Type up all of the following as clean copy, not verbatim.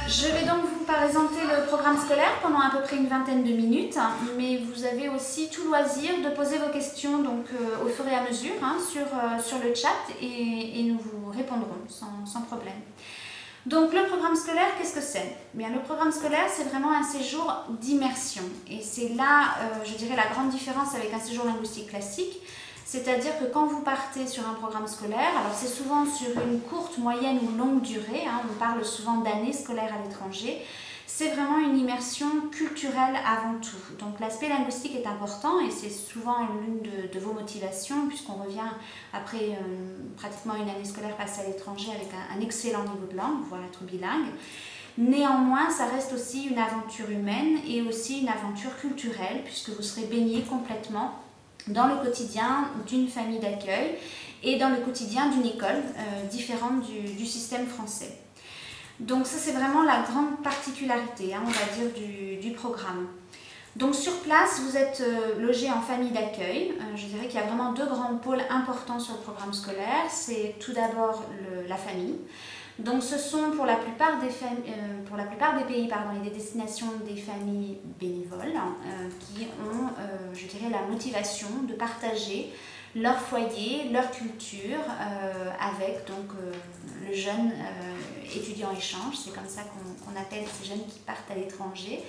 Je vais donc vous présenter le programme scolaire pendant à peu près une vingtaine de minutes, mais vous avez aussi tout loisir de poser vos questions donc, au fur et à mesure sur le chat et nous vous répondrons sans problème. Donc le programme scolaire, qu'est-ce que c'est? Bien, le programme scolaire, c'est vraiment un séjour d'immersion et c'est là, je dirais, la grande différence avec un séjour linguistique classique. C'est-à-dire que quand vous partez sur un programme scolaire, alors c'est souvent sur une courte, moyenne ou longue durée, on parle souvent d'années scolaires à l'étranger, c'est vraiment une immersion culturelle avant tout. Donc l'aspect linguistique est important et c'est souvent l'une de vos motivations puisqu'on revient après pratiquement une année scolaire passée à l'étranger avec un excellent niveau de langue, voire être bilingue. Néanmoins, ça reste aussi une aventure humaine et aussi une aventure culturelle puisque vous serez baigné complètement dans le quotidien d'une famille d'accueil et dans le quotidien d'une école différente du système français. Donc ça c'est vraiment la grande particularité, on va dire, du programme. Donc sur place, vous êtes logé en famille d'accueil. Je dirais qu'il y a vraiment deux grands pôles importants sur le programme scolaire. C'est tout d'abord la famille. Donc ce sont pour la plupart des pays et des destinations des familles bénévoles qui ont, je dirais, la motivation de partager leur foyer, leur culture avec donc, le jeune étudiant échange, c'est comme ça qu'on appelle ces jeunes qui partent à l'étranger,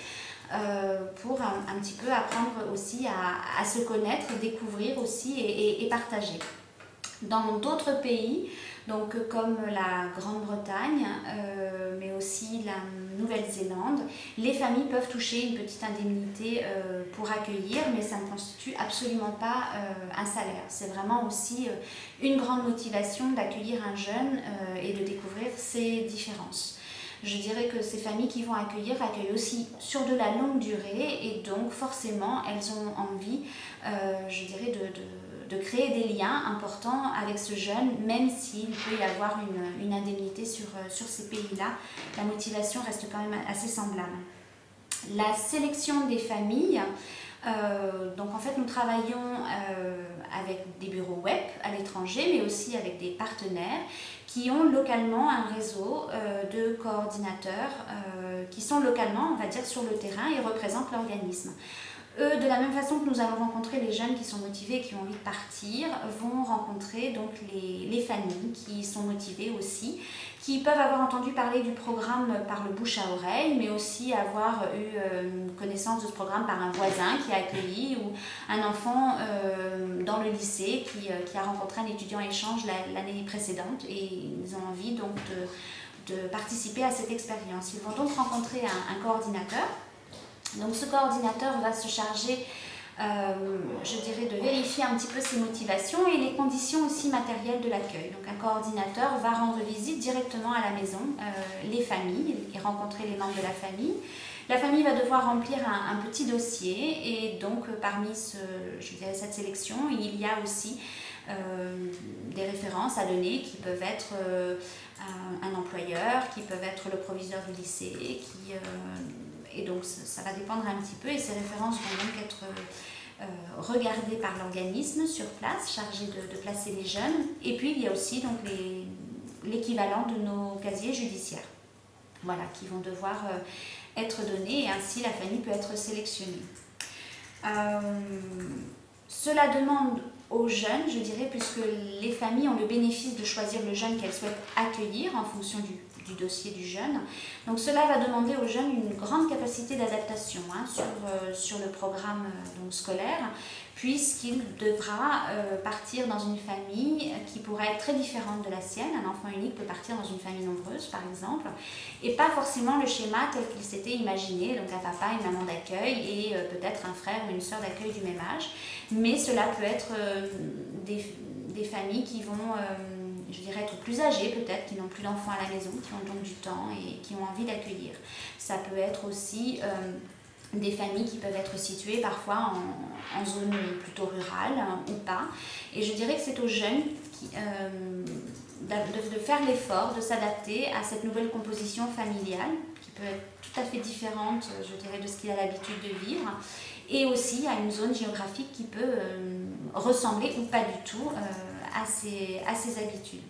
pour un petit peu apprendre aussi à se connaître, découvrir aussi et partager. Dans d'autres pays, donc comme la Grande-Bretagne, mais aussi la Nouvelle-Zélande, les familles peuvent toucher une petite indemnité pour accueillir, mais ça ne constitue absolument pas un salaire. C'est vraiment aussi une grande motivation d'accueillir un jeune et de découvrir ses différences. Je dirais que ces familles qui vont accueillent aussi sur de la longue durée et donc forcément elles ont envie, je dirais, de créer des liens importants avec ce jeune, même s'il peut y avoir une indemnité sur ces pays-là. La motivation reste quand même assez semblable. La sélection des familles, donc en fait nous travaillons avec des bureaux web à l'étranger, mais aussi avec des partenaires qui ont localement un réseau de coordinateurs qui sont localement, on va dire, sur le terrain et représentent l'organisme. Eux, de la même façon que nous allons rencontrer les jeunes qui sont motivés et qui ont envie de partir, vont rencontrer donc les familles qui sont motivées aussi, qui peuvent avoir entendu parler du programme par le bouche à oreille, mais aussi avoir eu connaissance de ce programme par un voisin qui a accueilli ou un enfant dans le lycée qui a rencontré un étudiant échange l'année précédente et ils ont envie donc de participer à cette expérience. Ils vont donc rencontrer un coordinateur. Donc ce coordinateur va se charger, je dirais, de vérifier un petit peu ses motivations et les conditions aussi matérielles de l'accueil. Donc un coordinateur va rendre visite directement à la maison, les familles, et rencontrer les membres de la famille. La famille va devoir remplir un petit dossier et donc parmi cette sélection, il y a aussi des références à donner qui peuvent être un employeur, qui peuvent être le proviseur du lycée, et donc ça va dépendre un petit peu et ces références vont donc être regardées par l'organisme sur place, chargé de placer les jeunes. Et puis il y a aussi donc l'équivalent de nos casiers judiciaires, voilà, qui vont devoir être donnés et ainsi la famille peut être sélectionnée. Cela demande aux jeunes, je dirais, puisque les familles ont le bénéfice de choisir le jeune qu'elles souhaitent accueillir en fonction du dossier du jeune. Donc cela va demander aux jeunes une grande capacité d'adaptation sur le programme scolaire, puisqu'il devra partir dans une famille qui pourrait être très différente de la sienne. Un enfant unique peut partir dans une famille nombreuse, par exemple, et pas forcément le schéma tel qu'il s'était imaginé, donc un papa, une maman d'accueil et peut-être un frère ou une sœur d'accueil du même âge. Mais cela peut être des familles qui vont, je dirais, être plus âgées peut-être, qui n'ont plus d'enfants à la maison, qui ont donc du temps et qui ont envie d'accueillir. Ça peut être aussi des familles qui peuvent être situées parfois en zone plutôt rurale ou pas. Et je dirais que c'est aux jeunes de faire l'effort de s'adapter à cette nouvelle composition familiale qui peut être tout à fait différente, je dirais, de ce qu'il a l'habitude de vivre, et aussi à une zone géographique qui peut ressembler ou pas du tout à ses habitudes.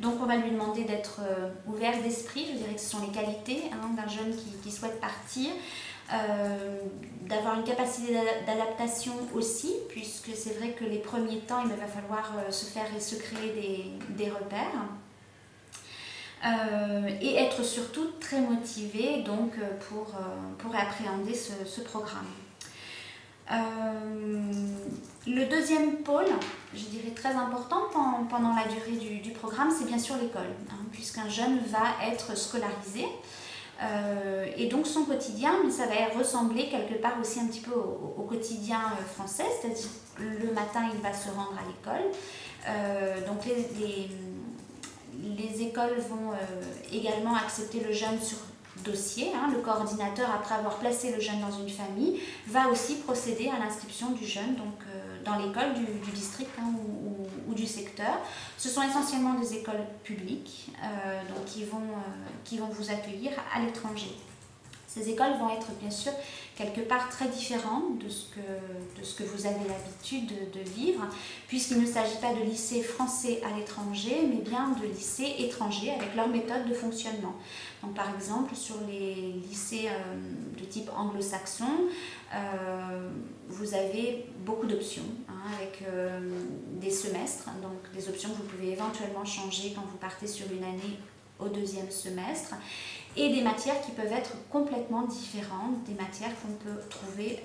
Donc on va lui demander d'être ouvert d'esprit, je dirais que ce sont les qualités d'un jeune qui souhaite partir. D'avoir une capacité d'adaptation aussi, puisque c'est vrai que les premiers temps, il va falloir se faire et se créer des repères. Et être surtout très motivé donc, pour appréhender ce programme. Le deuxième pôle, je dirais très important pendant la durée du programme, c'est bien sûr l'école, puisqu'un jeune va être scolarisé. Et donc son quotidien, mais ça va ressembler quelque part aussi un petit peu au quotidien français, c'est-à-dire le matin il va se rendre à l'école. Donc les écoles vont également accepter le jeune sur dossier. Le coordinateur, après avoir placé le jeune dans une famille, va aussi procéder à l'inscription du jeune donc, dans l'école du district ou du secteur. Ce sont essentiellement des écoles publiques donc qui vont vous accueillir à l'étranger. Ces écoles vont être bien sûr quelque part très différentes de ce que vous avez l'habitude de vivre, puisqu'il ne s'agit pas de lycée français à l'étranger, mais bien de lycées étrangers avec leur méthode de fonctionnement. Donc, par exemple, sur les lycées de type anglo-saxon, vous avez beaucoup d'options avec des semestres, donc des options que vous pouvez éventuellement changer quand vous partez sur une année au deuxième semestre, et des matières qui peuvent être complètement différentes des matières qu'on peut trouver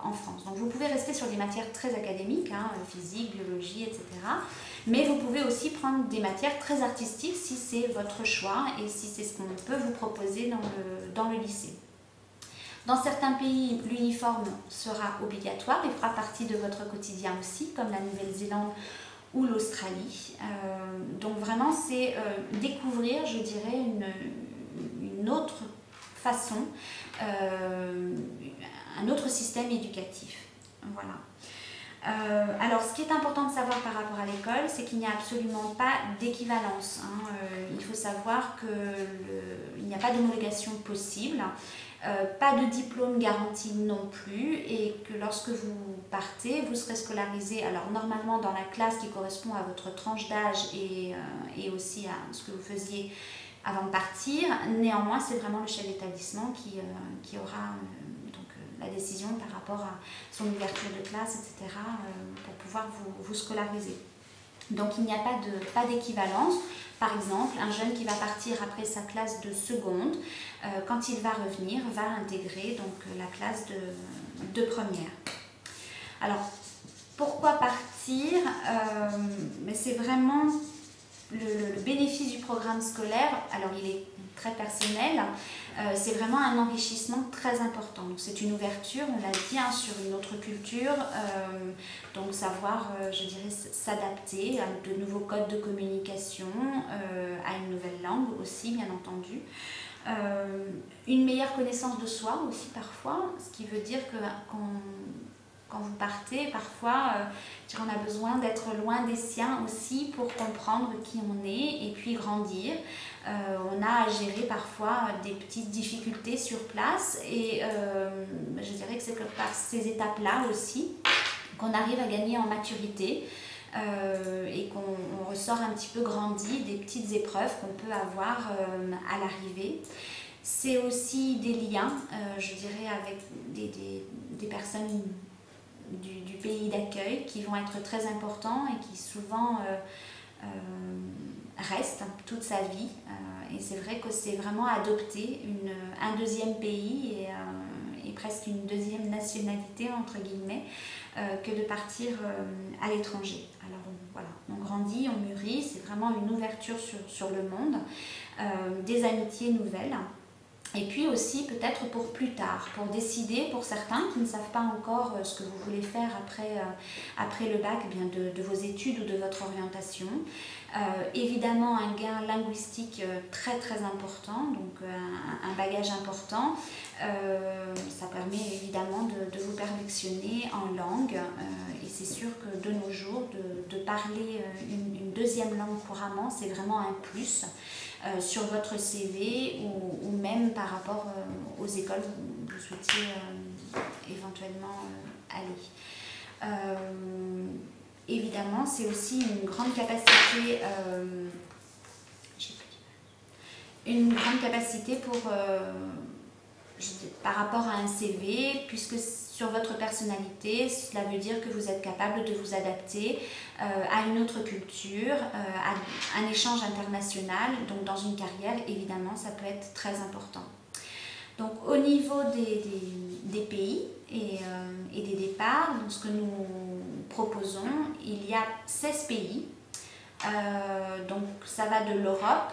en France. Donc vous pouvez rester sur des matières très académiques, physique, biologie, etc. Mais vous pouvez aussi prendre des matières très artistiques si c'est votre choix et si c'est ce qu'on peut vous proposer dans le lycée. Dans certains pays, l'uniforme sera obligatoire et fera partie de votre quotidien aussi, comme la Nouvelle-Zélande ou l'Australie. Donc vraiment, c'est découvrir, je dirais, une autre façon, un autre système éducatif. Voilà. Alors, ce qui est important de savoir par rapport à l'école, c'est qu'il n'y a absolument pas d'équivalence. Il faut savoir qu'il n'y a pas d'homologation possible, pas de diplôme garanti non plus, et que lorsque vous partez, vous serez scolarisé, alors normalement dans la classe qui correspond à votre tranche d'âge et aussi à ce que vous faisiez avant de partir. Néanmoins, c'est vraiment le chef d'établissement qui aura la décision par rapport à son ouverture de classe, etc., pour pouvoir vous scolariser. Donc il n'y a pas d'équivalence. Par exemple, un jeune qui va partir après sa classe de seconde, quand il va revenir, va intégrer donc, la classe de première. Alors, pourquoi partir? Mais c'est vraiment le bénéfice du programme scolaire. Alors il est très personnel, c'est vraiment un enrichissement très important. C'est une ouverture, on l'a dit, sur une autre culture, donc savoir, je dirais, s'adapter à de nouveaux codes de communication, à une nouvelle langue aussi, bien entendu. Une meilleure connaissance de soi aussi parfois, ce qui veut dire que quand vous partez, parfois, on a besoin d'être loin des siens aussi pour comprendre qui on est et puis grandir. On a à gérer parfois des petites difficultés sur place et je dirais que c'est par ces étapes-là aussi qu'on arrive à gagner en maturité et qu'on ressort un petit peu grandi des petites épreuves qu'on peut avoir à l'arrivée. C'est aussi des liens, je dirais, avec des personnes du pays d'accueil qui vont être très importants et qui souvent restent toute sa vie. Et c'est vrai que c'est vraiment adopter un deuxième pays et presque une deuxième nationalité, entre guillemets, que de partir à l'étranger. Alors voilà, on grandit, on mûrit, c'est vraiment une ouverture sur le monde, des amitiés nouvelles. Et puis aussi peut-être pour plus tard, pour décider pour certains qui ne savent pas encore ce que vous voulez faire après le bac, eh bien de vos études ou de votre orientation. Évidemment un gain linguistique très très important, donc un bagage important. Ça permet évidemment de vous perfectionner en langue et c'est sûr que de nos jours de parler une deuxième langue couramment, c'est vraiment un plus. Sur votre CV ou même par rapport aux écoles où vous souhaitiez éventuellement aller. Évidemment, c'est aussi une grande capacité une grande capacité pour, par rapport à un CV, puisque sur votre personnalité, cela veut dire que vous êtes capable de vous adapter à une autre culture, à un échange international. Donc dans une carrière, évidemment, ça peut être très important. Donc au niveau des pays et des départs, donc, ce que nous proposons, il y a 16 pays. Donc ça va de l'Europe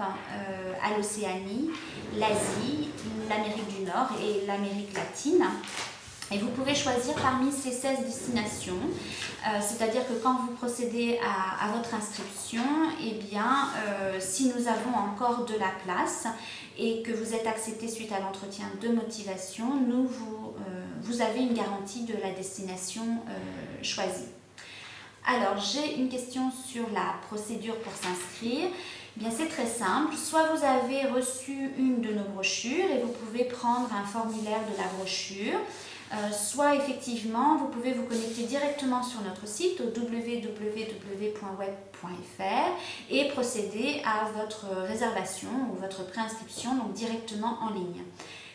à l'Océanie, l'Asie, l'Amérique du Nord et l'Amérique latine. Et vous pouvez choisir parmi ces 16 destinations, c'est-à-dire que quand vous procédez à votre inscription, eh bien, si nous avons encore de la place et que vous êtes accepté suite à l'entretien de motivation, vous avez une garantie de la destination choisie. Alors, j'ai une question sur la procédure pour s'inscrire. Eh bien, c'est très simple. Soit vous avez reçu une de nos brochures et vous pouvez prendre un formulaire de la brochure. Soit effectivement, vous pouvez vous connecter directement sur notre site au www.web.fr et procéder à votre réservation ou votre préinscription donc directement en ligne.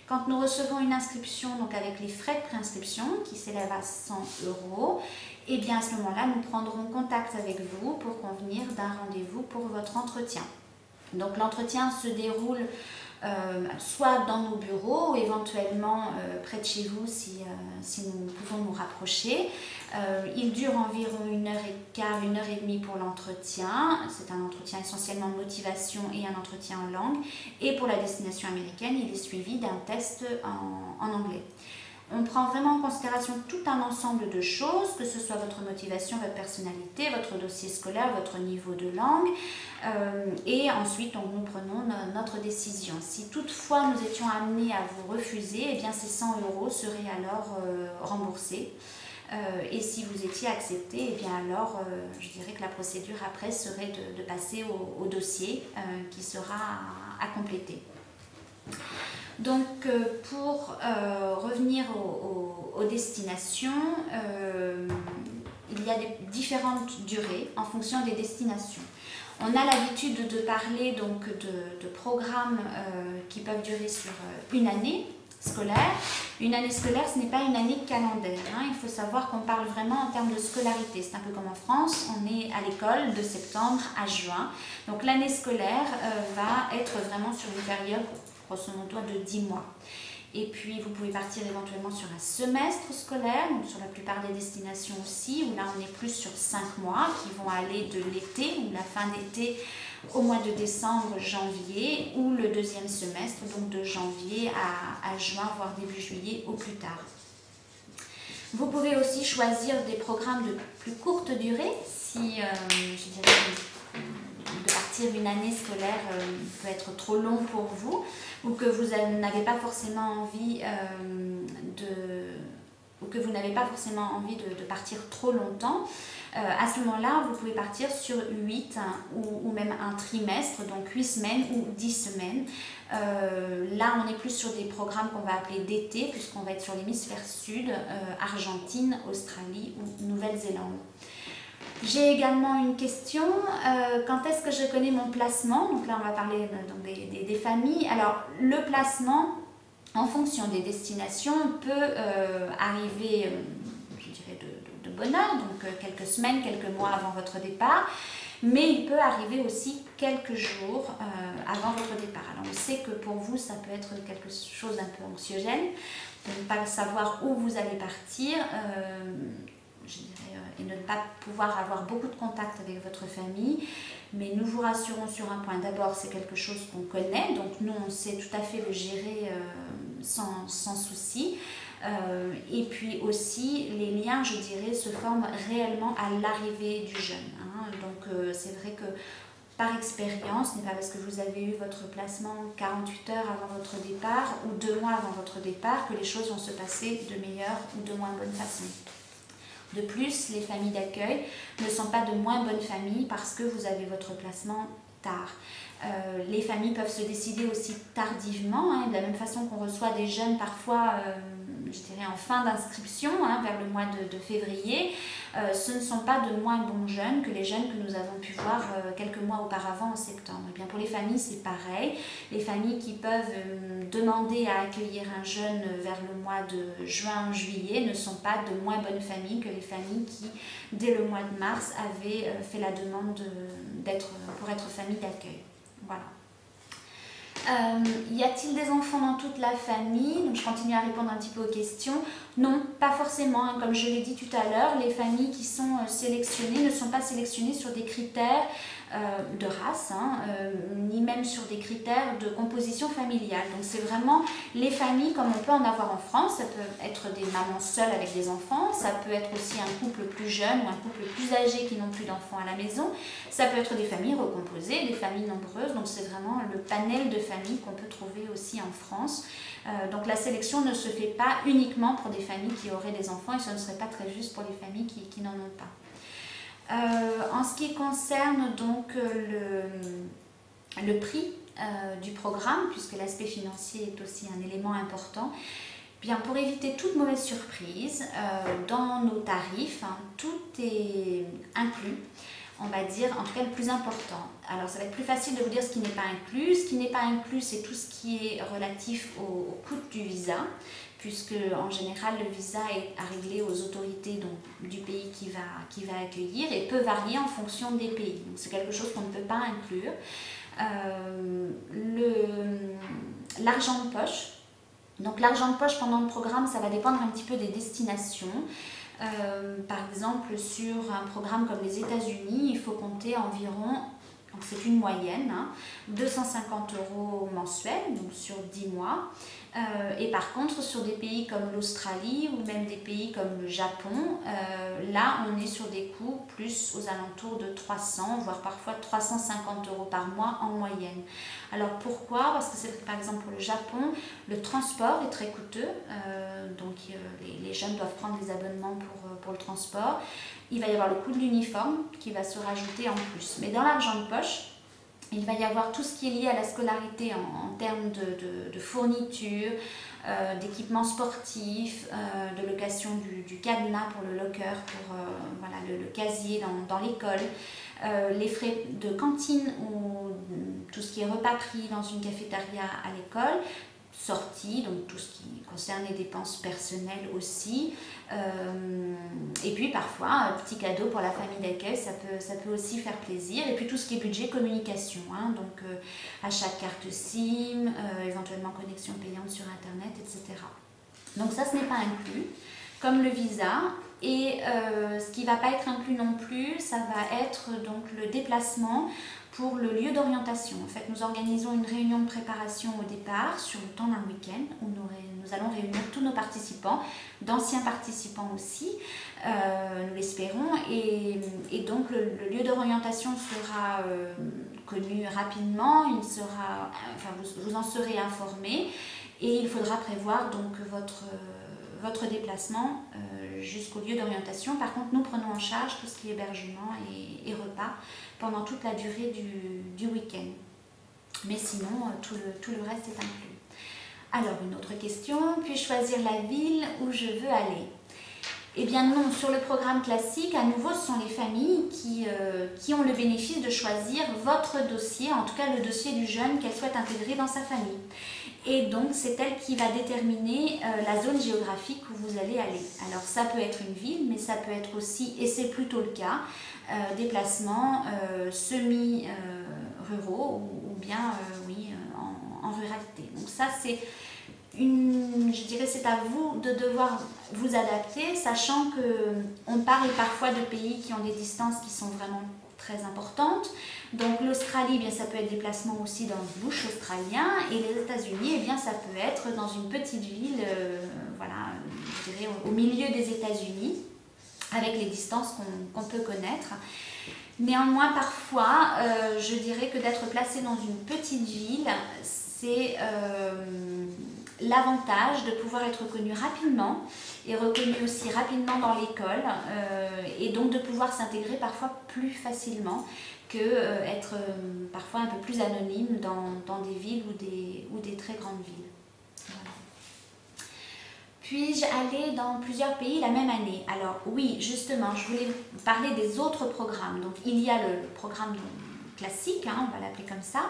Quand nous recevons une inscription donc avec les frais de préinscription qui s'élèvent à 100 €, et bien à ce moment-là, nous prendrons contact avec vous pour convenir d'un rendez-vous pour votre entretien. Donc l'entretien se déroule soit dans nos bureaux ou éventuellement près de chez vous si nous pouvons nous rapprocher. Il dure environ 1h15, 1h30 pour l'entretien. C'est un entretien essentiellement de motivation et un entretien en langue. Et pour la destination américaine, il est suivi d'un test en anglais. On prend vraiment en considération tout un ensemble de choses, que ce soit votre motivation, votre personnalité, votre dossier scolaire, votre niveau de langue. Et ensuite, donc, nous prenons notre décision. Si toutefois nous étions amenés à vous refuser, eh bien, ces 100 € seraient alors remboursés. Et si vous étiez accepté, eh bien alors, je dirais que la procédure après serait de passer au dossier qui sera à compléter. Donc, pour revenir aux destinations, il y a différentes durées en fonction des destinations. On a l'habitude de parler donc de programmes qui peuvent durer sur une année scolaire. Une année scolaire, ce n'est pas une année calendaire. Hein. Il faut savoir qu'on parle vraiment en termes de scolarité. C'est un peu comme en France, on est à l'école de septembre à juin. Donc l'année scolaire va être vraiment sur une période grosso modo de 10 mois. Et puis vous pouvez partir éventuellement sur un semestre scolaire, donc sur la plupart des destinations aussi, où là on est plus sur 5 mois qui vont aller de l'été ou la fin d'été au mois de décembre, janvier, ou le deuxième semestre, donc de janvier à juin, voire début juillet au plus tard. Vous pouvez aussi choisir des programmes de plus courte durée, si je dirais de partir une année scolaire peut être trop long pour vous, ou que vous n'avez pas forcément envie de partir trop longtemps. À ce moment-là, vous pouvez partir sur 8 ou même un trimestre, donc 8 semaines ou 10 semaines. Là, on est plus sur des programmes qu'on va appeler d'été, puisqu'on va être sur l'hémisphère sud, Argentine, Australie ou Nouvelle-Zélande. J'ai également une question, quand est-ce que je connais mon placement? Donc là, on va parler donc, des familles. Alors, le placement, en fonction des destinations, peut arriver, je dirais, de bonne heure, donc quelques semaines, quelques mois avant votre départ, mais il peut arriver aussi quelques jours avant votre départ. Alors, on sait que pour vous, ça peut être quelque chose d'un peu anxiogène, de ne pas savoir où vous allez partir, je dirais, et ne pas pouvoir avoir beaucoup de contact avec votre famille. Mais nous vous rassurons sur un point. D'abord, c'est quelque chose qu'on connaît, donc nous, on sait tout à fait le gérer sans souci. Et puis aussi, les liens, je dirais, se forment réellement à l'arrivée du jeune. Hein. Donc, c'est vrai que par expérience, ce n'est pas parce que vous avez eu votre placement 48 heures avant votre départ ou 2 mois avant votre départ que les choses vont se passer de meilleure ou de moins bonne façon. De plus, les familles d'accueil ne sont pas de moins bonnes familles parce que vous avez votre placement tard. Les familles peuvent se décider aussi tardivement, hein, de la même façon qu'on reçoit des jeunes parfois je dirais en fin d'inscription, hein, vers le mois de février, ce ne sont pas de moins bons jeunes que les jeunes que nous avons pu voir quelques mois auparavant en septembre. Et bien pour les familles, c'est pareil. Les familles qui peuvent demander à accueillir un jeune vers le mois de juin, juillet ne sont pas de moins bonnes familles que les familles qui, dès le mois de mars, avaient fait la demande pour être famille d'accueil. Voilà. Y a-t-il des enfants dans toute la famille? Donc je continue à répondre un petit peu aux questions. Non, pas forcément. Hein. Comme je l'ai dit tout à l'heure, les familles qui sont sélectionnées ne sont pas sélectionnées sur des critères de race, hein, ni même sur des critères de composition familiale. Donc c'est vraiment les familles comme on peut en avoir en France. Ça peut être des mamans seules avec des enfants, ça peut être aussi un couple plus jeune ou un couple plus âgé qui n'ont plus d'enfants à la maison. Ça peut être des familles recomposées, des familles nombreuses. Donc c'est vraiment le panel de familles qu'on peut trouver aussi en France. Donc la sélection ne se fait pas uniquement pour des familles qui auraient des enfants et ce ne serait pas très juste pour les familles qui n'en ont pas. En ce qui concerne donc le prix du programme, puisque l'aspect financier est aussi un élément important, bien pour éviter toute mauvaise surprise, dans nos tarifs, hein, tout est inclus. On va dire, en tout cas le plus important. Alors ça va être plus facile de vous dire ce qui n'est pas inclus. Ce qui n'est pas inclus, c'est tout ce qui est relatif au coût du visa, puisque en général le visa est à régler aux autorités du pays qui va accueillir et peut varier en fonction des pays. Donc c'est quelque chose qu'on ne peut pas inclure. L'argent de poche. Donc l'argent de poche pendant le programme, ça va dépendre un petit peu des destinations. Par exemple, sur un programme comme les États-Unis, il faut compter environ, donc c'est une moyenne, hein, 250 € mensuels, donc sur 10 mois. Et par contre, sur des pays comme l'Australie ou même des pays comme le Japon, là, on est sur des coûts plus aux alentours de 300, voire parfois 350 € par mois en moyenne. Alors pourquoi? Parce que c'est par exemple pour le Japon, le transport est très coûteux, donc les jeunes doivent prendre des abonnements pour le transport. Il va y avoir le coût de l'uniforme qui va se rajouter en plus. Mais dans l'argent de poche, il va y avoir tout ce qui est lié à la scolarité en termes de fournitures, d'équipements sportifs, de location du cadenas pour le locker, pour voilà, le casier dans l'école, les frais de cantine ou tout ce qui est repas pris dans une cafétéria à l'école, sorties, donc tout ce qui concerne les dépenses personnelles aussi. Et puis parfois, un petit cadeau pour la famille d'accueil, ça peut aussi faire plaisir. Et puis tout ce qui est budget communication, hein, donc achat de carte SIM, éventuellement connexion payante sur Internet, etc. Donc ça, ce n'est pas inclus, comme le visa. Et ce qui ne va pas être inclus non plus, ça va être donc le déplacement pour le lieu d'orientation. En fait, nous organisons une réunion de préparation au départ sur le temps d'un week-end où nous allons réunir tous nos participants, d'anciens participants aussi, nous l'espérons. Et donc le lieu d'orientation sera connu rapidement, vous en serez informés et il faudra prévoir donc votre déplacement jusqu'au lieu d'orientation. Par contre, nous prenons en charge tout ce qui est hébergement et repas pendant toute la durée du week-end. Mais sinon, tout le reste est inclus. Alors, une autre question, puis-je choisir la ville où je veux aller? Eh bien non, sur le programme classique, à nouveau, ce sont les familles qui ont le bénéfice de choisir votre dossier, en tout cas le dossier du jeune qu'elle souhaite intégrer dans sa famille. Et donc, c'est elle qui va déterminer la zone géographique où vous allez aller. Alors, ça peut être une ville, mais ça peut être aussi, et c'est plutôt le cas, des placements semi-ruraux ou bien, en ruralité. Donc ça, c'est je dirais, c'est à vous de devoir vous adapter, sachant qu'on parle parfois de pays qui ont des distances qui sont vraiment très importantes. Donc l'Australie, eh bien, ça peut être des placements aussi dans le bush australien, et les États-Unis, eh bien, ça peut être dans une petite ville, voilà, je dirais au milieu des États-Unis, avec les distances qu'on peut connaître. Néanmoins, parfois, je dirais que d'être placé dans une petite ville, c'est l'avantage de pouvoir être reconnu rapidement et reconnu aussi rapidement dans l'école et donc de pouvoir s'intégrer parfois plus facilement que être parfois un peu plus anonyme dans des villes ou des très grandes villes. Voilà. Puis-je aller dans plusieurs pays la même année? Alors oui, justement, je voulais vous parler des autres programmes. Donc il y a le programme classique, hein, on va l'appeler comme ça,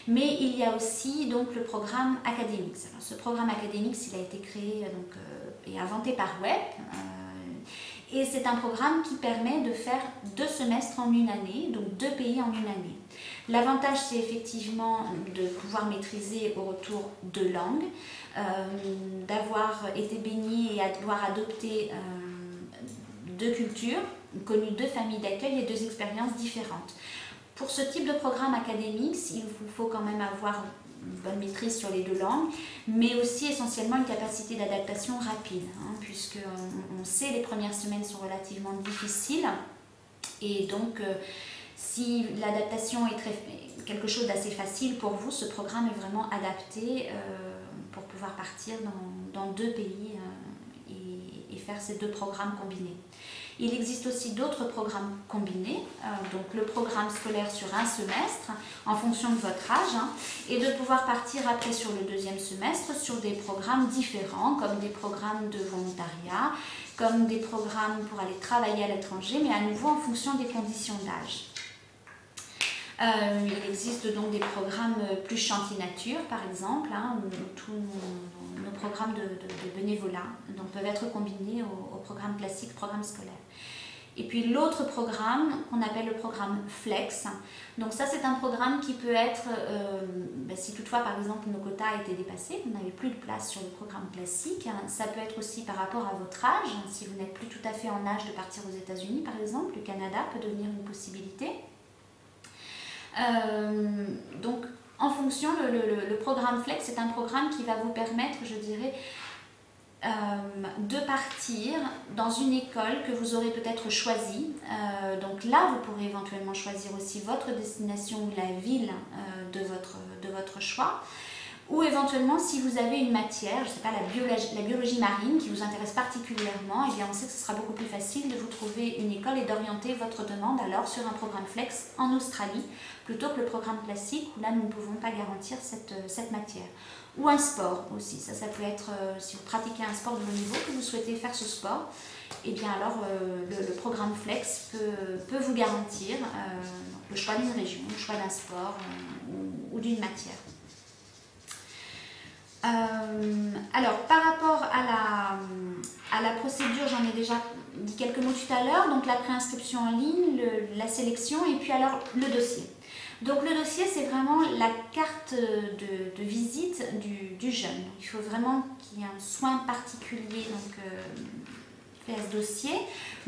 mais il y a aussi donc le programme académique. Alors ce programme académique, il a été créé et inventé par Webb. Et c'est un programme qui permet de faire 2 semestres en une année, donc 2 pays en une année. L'avantage, c'est effectivement de pouvoir maîtriser au retour 2 langues, d'avoir été baigné et d'avoir adopté 2 cultures, connu 2 familles d'accueil et 2 expériences différentes. Pour ce type de programme académique, il vous faut quand même avoir une bonne maîtrise sur les 2 langues, mais aussi essentiellement une capacité d'adaptation rapide, hein, puisque on sait les premières semaines sont relativement difficiles, et donc si l'adaptation est quelque chose d'assez facile pour vous, ce programme est vraiment adapté pour pouvoir partir dans 2 pays et faire ces 2 programmes combinés. Il existe aussi d'autres programmes combinés, donc le programme scolaire sur un semestre en fonction de votre âge, hein, et de pouvoir partir après sur le 2e semestre sur des programmes différents, comme des programmes de volontariat, comme des programmes pour aller travailler à l'étranger, mais à nouveau en fonction des conditions d'âge. Il existe donc des programmes plus chantier nature, par exemple, hein, où tous nos programmes de bénévolat donc, peuvent être combinés au programme classique, programme scolaire. Et puis l'autre programme, qu'on appelle le programme Flex, donc ça c'est un programme qui peut être, si toutefois par exemple nos quotas étaient dépassés, vous n'avez plus de place sur le programme classique, hein, ça peut être aussi par rapport à votre âge, si vous n'êtes plus tout à fait en âge de partir aux États-Unis par exemple, le Canada peut devenir une possibilité. Donc en fonction, le programme Flex c'est un programme qui va vous permettre, je dirais, de partir dans une école que vous aurez peut-être choisie. Donc là, vous pourrez éventuellement choisir aussi votre destination ou la ville de votre choix. Ou éventuellement, si vous avez une matière, je ne sais pas, la biologie marine qui vous intéresse particulièrement, eh bien on sait que ce sera beaucoup plus facile de vous trouver une école et d'orienter votre demande alors sur un programme Flex en Australie, plutôt que le programme classique où là nous ne pouvons pas garantir cette matière. Ou un sport aussi, ça peut être, si vous pratiquez un sport de haut niveau, que vous souhaitez faire ce sport, et bien alors le programme Flex peut vous garantir le choix d'une région, le choix d'un sport ou d'une matière. Alors, par rapport à la procédure, j'en ai déjà dit quelques mots tout à l'heure, donc la préinscription en ligne, la sélection et puis alors le dossier. Donc le dossier, c'est vraiment la carte de visite du jeune. Il faut vraiment qu'il y ait un soin particulier fait à ce dossier.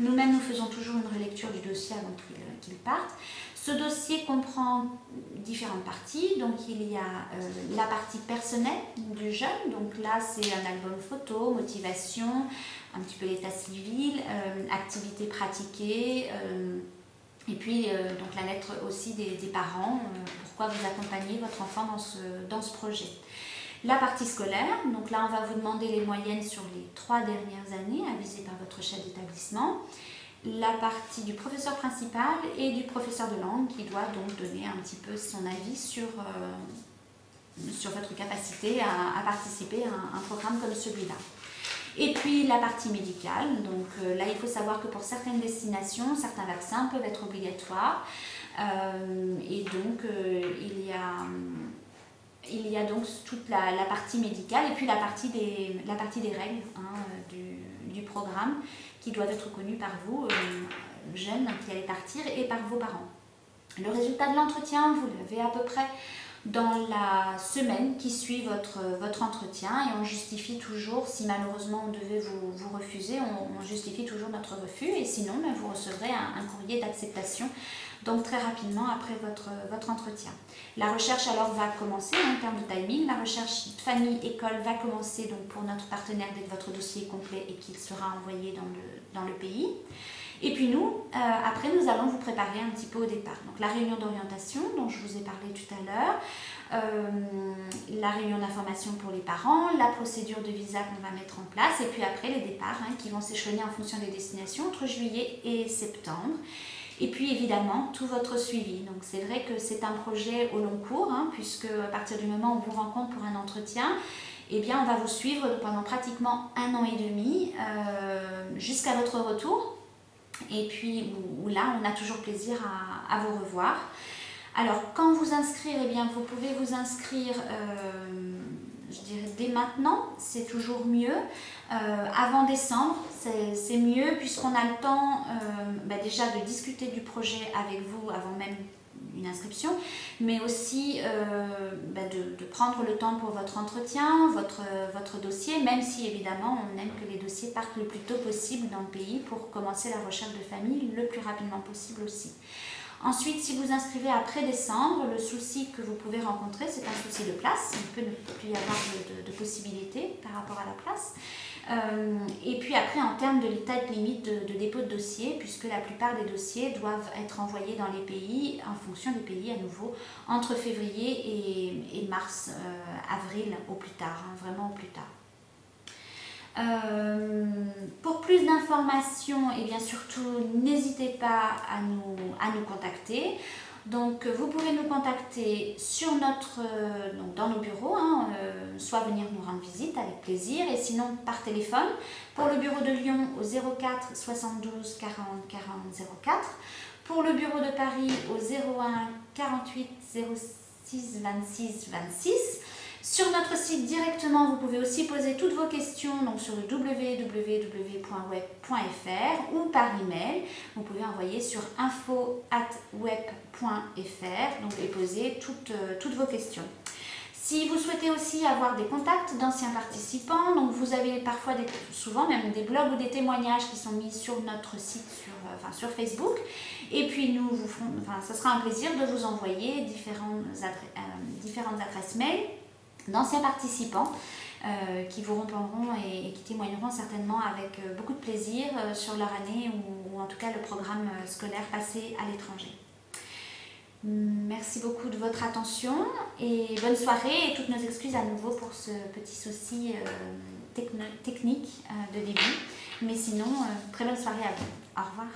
Nous-mêmes, nous faisons toujours une relecture du dossier avant qu'il parte. Ce dossier comprend différentes parties, donc il y a la partie personnelle du jeune, donc là c'est un album photo, motivation, un petit peu l'état civil, activités pratiquées, et puis donc la lettre aussi des parents, pourquoi vous accompagnez votre enfant dans ce projet. La partie scolaire, donc là on va vous demander les moyennes sur les 3 dernières années avisées par votre chef d'établissement. La partie du professeur principal et du professeur de langue qui doit donc donner un petit peu son avis sur votre capacité à participer à un programme comme celui-là. Et puis la partie médicale, donc là il faut savoir que pour certaines destinations, certains vaccins peuvent être obligatoires et donc il y a donc toute la partie médicale et puis la partie des règles du programme qui doivent être connues par vous, jeunes qui allez partir, et par vos parents. Le résultat de l'entretien, vous l'avez à peu près dans la semaine qui suit votre entretien et on justifie toujours, si malheureusement on devait vous refuser, on justifie toujours notre refus et sinon vous recevrez un courrier d'acceptation donc très rapidement après votre entretien. La recherche alors va commencer en termes de timing, la recherche famille-école va commencer donc pour notre partenaire dès que votre dossier est complet et qu'il sera envoyé dans le pays. Et puis nous, après, nous allons vous préparer un petit peu au départ. Donc la réunion d'orientation dont je vous ai parlé tout à l'heure, la réunion d'information pour les parents, la procédure de visa qu'on va mettre en place, et puis après les départs qui vont s'échelonner en fonction des destinations entre juillet et septembre. Et puis évidemment, tout votre suivi. Donc c'est vrai que c'est un projet au long cours, puisque à partir du moment où on vous rencontre pour un entretien, eh bien on va vous suivre pendant pratiquement 1 an et demi jusqu'à votre retour. Et puis où là on a toujours plaisir à vous revoir. Alors quand vous inscrire, eh bien vous pouvez vous inscrire je dirais dès maintenant, c'est toujours mieux. Avant décembre, c'est mieux puisqu'on a le temps déjà de discuter du projet avec vous avant même une inscription, mais aussi de prendre le temps pour votre entretien, votre dossier, même si évidemment on aime que les dossiers partent le plus tôt possible dans le pays pour commencer la recherche de famille le plus rapidement possible aussi. Ensuite, si vous inscrivez après décembre, le souci que vous pouvez rencontrer, c'est un souci de place. Il peut ne plus y avoir de possibilités par rapport à la place. Et puis après, en termes de l'état de limite de dépôt de dossier, puisque la plupart des dossiers doivent être envoyés dans les pays, en fonction des pays à nouveau, entre février et mars, avril au plus tard, hein, vraiment au plus tard. Pour plus d'informations, et bien surtout, n'hésitez pas à nous contacter. Donc, vous pouvez nous contacter sur dans nos bureaux, hein, soit venir nous rendre visite avec plaisir, et sinon par téléphone. Pour le bureau de Lyon, au 04 72 40 40 04. Pour le bureau de Paris, au 01 48 06 26 26. Sur notre site directement, vous pouvez aussi poser toutes vos questions donc sur le www.web.fr ou par email. Vous pouvez envoyer sur info@web.fr donc et poser toutes vos questions. Si vous souhaitez aussi avoir des contacts d'anciens participants, donc vous avez parfois souvent même des blogs ou des témoignages qui sont mis sur notre site, sur Facebook. Et puis nous ce sera un plaisir de vous envoyer différentes adresses mail d'anciens participants qui vous répondront et qui témoigneront certainement avec beaucoup de plaisir sur leur année ou en tout cas le programme scolaire passé à l'étranger. Merci beaucoup de votre attention et bonne soirée et toutes nos excuses à nouveau pour ce petit souci technique de début. Mais sinon, très bonne soirée à vous. Au revoir.